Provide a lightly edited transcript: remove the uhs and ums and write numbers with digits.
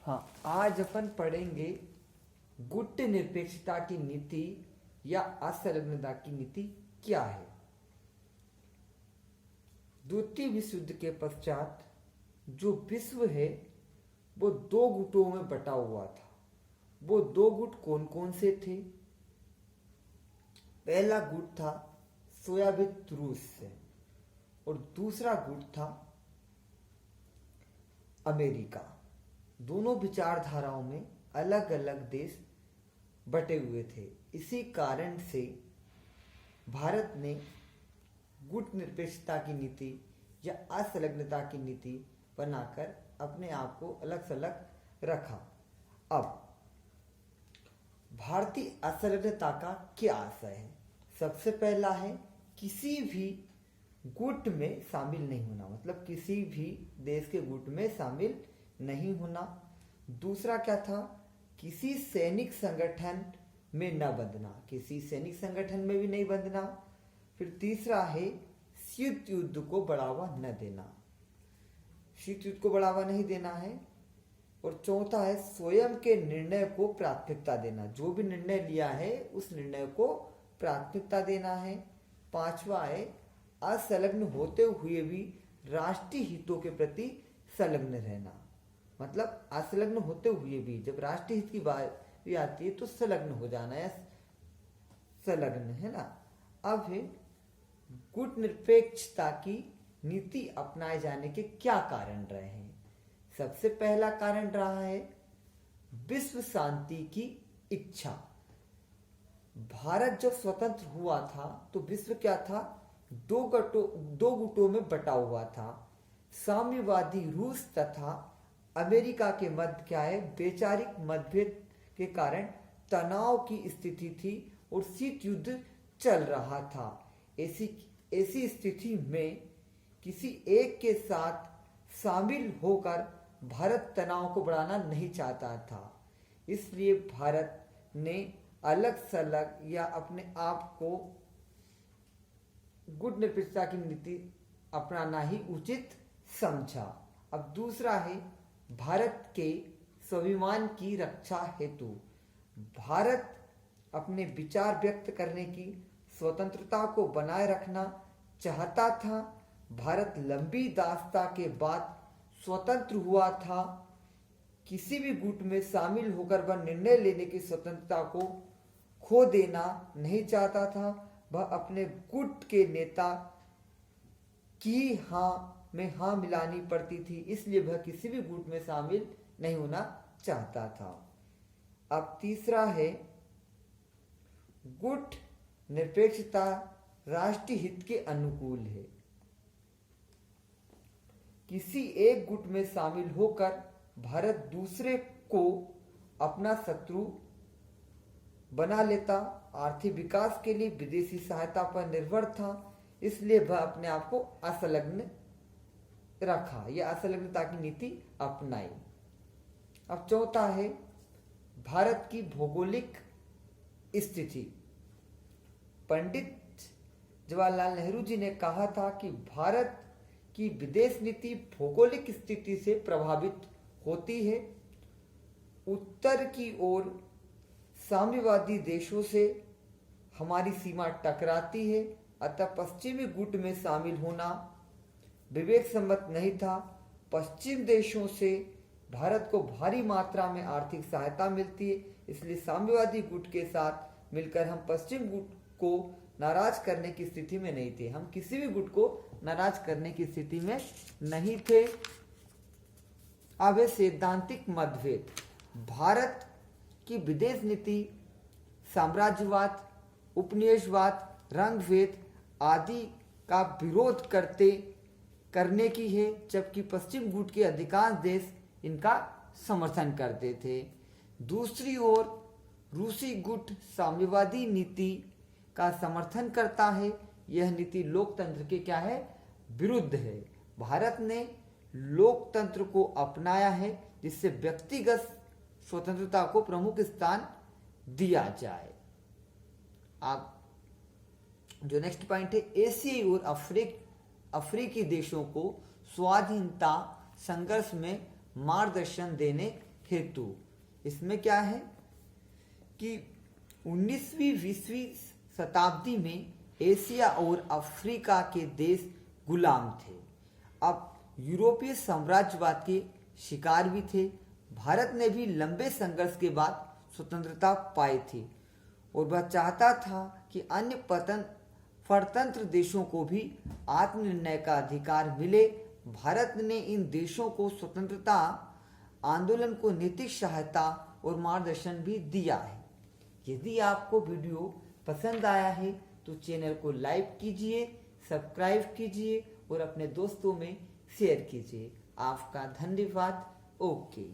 हाँ, आज अपन पढ़ेंगे गुट निरपेक्षता की नीति या असंलग्नता की नीति क्या है। द्वितीय विश्व युद्ध के पश्चात जो विश्व है वो दो गुटों में बटा हुआ था। वो दो गुट कौन कौन से थे? पहला गुट था सोवियत रूस से और दूसरा गुट था अमेरिका। दोनों विचारधाराओं में अलग अलग देश बटे हुए थे। इसी कारण से भारत ने गुट निरपेक्षता की नीति या असंलग्नता की नीति बनाकर अपने आप को अलग थलग रखा। अब भारतीय असंलग्नता का क्या आशय है? सबसे पहला है किसी भी गुट में शामिल नहीं होना, मतलब किसी भी देश के गुट में शामिल नहीं होना। दूसरा क्या था? किसी सैनिक संगठन में न बंधना, किसी सैनिक संगठन में भी नहीं बंधना। फिर तीसरा है शीत युद्ध को बढ़ावा न देना, शीत युद्ध को बढ़ावा नहीं देना है। और चौथा है स्वयं के निर्णय को प्राथमिकता देना, जो भी निर्णय लिया है उस निर्णय को प्राथमिकता देना है। पांचवा है असंलग्न होते हुए भी राष्ट्रीय हितों के प्रति संलग्न रहना, मतलब असंलग्न होते हुए भी जब राष्ट्रीय हित की बात आती है तो संलग्न हो जाना है, संलग्न है ना। अब है गुट निरपेक्षता की नीति अपनाए जाने के क्या कारण रहे हैं? सबसे पहला कारण रहा है विश्व शांति की इच्छा। भारत जब स्वतंत्र हुआ था तो विश्व क्या था? दो गुटों में बटा हुआ था। साम्यवादी रूस तथा अमेरिका के मध्य क्या है? वैचारिक मतभेद के कारण तनाव की स्थिति थी और शीत युद्ध चल रहा था। ऐसी स्थिति में किसी एक के साथ शामिल होकर भारत तनाव को बढ़ाना नहीं चाहता था। इसलिए भारत ने अलग सलग या अपने आप को गुट निरपेक्षता की नीति अपनाना ही उचित समझा। अब दूसरा है भारत के स्वाभिमान की रक्षा हेतु। भारत अपने विचार व्यक्त करने की स्वतंत्रता को बनाए रखना चाहता था। भारत लंबी दास्ता के बाद स्वतंत्र हुआ था। किसी भी गुट में शामिल होकर वह निर्णय लेने की स्वतंत्रता को खो देना नहीं चाहता था। वह अपने गुट के नेता की हाँ में हाँ मिलानी पड़ती थी, इसलिए वह किसी भी गुट में शामिल नहीं होना चाहता था। अब तीसरा है गुट निरपेक्षता राष्ट्रीय हित के अनुकूल है। किसी एक गुट में शामिल होकर भारत दूसरे को अपना शत्रु बना लेता। आर्थिक विकास के लिए विदेशी सहायता पर निर्भर था, इसलिए वह अपने आप को असंलग्न रखा या असंलग्नता की नीति अपनाई। अब चौथा है भारत की भौगोलिक स्थिति। पंडित जवाहरलाल नेहरू जी ने कहा था कि भारत की विदेश नीति भौगोलिक स्थिति से प्रभावित होती है। उत्तर की ओर साम्यवादी देशों से हमारी सीमा टकराती है, अतः पश्चिमी गुट में शामिल होना विवेक सम्मत नहीं था। पश्चिम देशों से भारत को भारी मात्रा में आर्थिक सहायता मिलती है, इसलिए साम्यवादी गुट के साथ मिलकर हम पश्चिम गुट को नाराज करने की स्थिति में नहीं थे। हम किसी भी गुट को नाराज करने की स्थिति में नहीं थे। अब है सैद्धांतिक मतभेद। भारत की विदेश नीति साम्राज्यवाद, उपनिवेशवाद, रंगभेद आदि का विरोध करने की है, जबकि पश्चिम गुट के अधिकांश देश इनका समर्थन करते थे। दूसरी ओर रूसी गुट साम्यवादी नीति का समर्थन करता है। यह नीति लोकतंत्र के क्या है? विरुद्ध है। भारत ने लोकतंत्र को अपनाया है, जिससे व्यक्तिगत स्वतंत्रता को प्रमुख स्थान दिया जाए। आप जो नेक्स्ट पॉइंट है, एशियाई और अफ्रीकी देशों को स्वाधीनता संघर्ष में मार्गदर्शन देने हेतु। इसमें क्या है कि 19वीं 20वीं शताब्दी में एशिया और अफ्रीका के देश गुलाम थे। अब यूरोपीय साम्राज्यवाद के शिकार भी थे। भारत ने भी लंबे संघर्ष के बाद स्वतंत्रता पाई थी और वह चाहता था कि अन्य परतंत्र देशों को भी आत्मनिर्णय का अधिकार मिले। भारत ने इन देशों को स्वतंत्रता आंदोलन को नैतिक सहायता और मार्गदर्शन भी दिया है। यदि आपको वीडियो पसंद आया है तो चैनल को लाइक कीजिए, सब्सक्राइब कीजिए और अपने दोस्तों में शेयर कीजिए। आपका धन्यवाद। ओके।